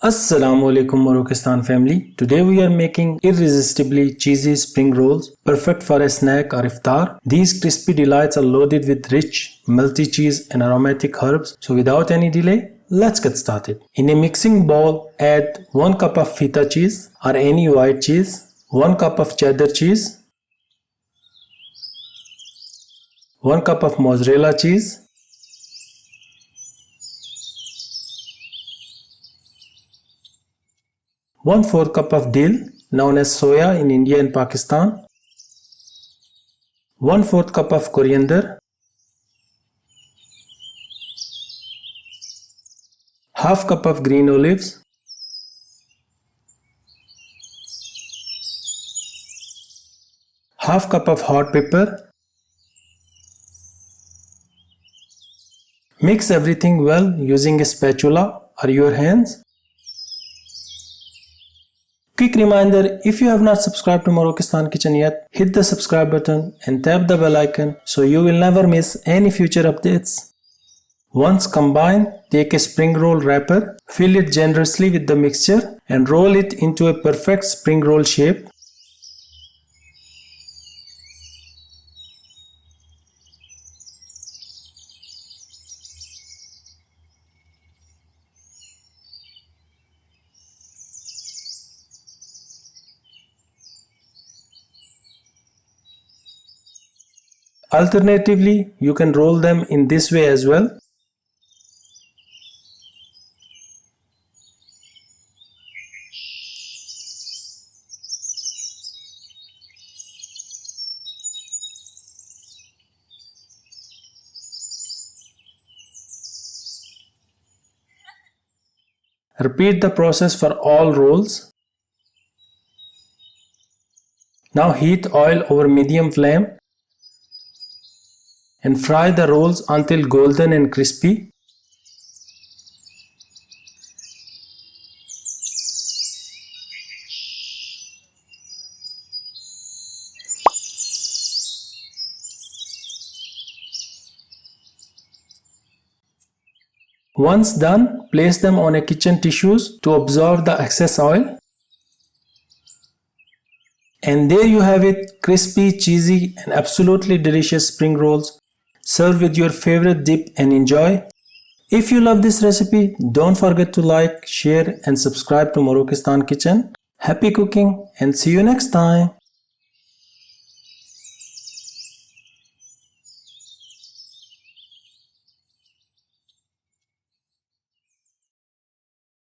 Assalamu alaikum Morokistan family. Today we are making irresistibly cheesy spring rolls, perfect for a snack or iftar. These crispy delights are loaded with rich, melty cheese and aromatic herbs. So without any delay, let's get started. In a mixing bowl, add 1 cup of feta cheese or any white cheese, 1 cup of cheddar cheese, 1 cup of mozzarella cheese, 1/4 cup of dill, known as soya in India and Pakistan, 1/4 cup of coriander, half cup of green olives, half cup of hot pepper. Mix everything well using a spatula or your hands. Quick reminder, if you have not subscribed to Morokistan Kitchen yet, hit the subscribe button and tap the bell icon so you will never miss any future updates. Once combined, take a spring roll wrapper, fill it generously with the mixture and roll it into a perfect spring roll shape. Alternatively, you can roll them in this way as well. Repeat the process for all rolls. Now heat oil over medium flame and fry the rolls until golden and crispy. Once done, place them on a kitchen tissues to absorb the excess oil. And there you have it, crispy, cheesy and absolutely delicious spring rolls. Serve with your favorite dip and enjoy. If you love this recipe, don't forget to like, share and subscribe to Morokistan Kitchen. Happy cooking and see you next time.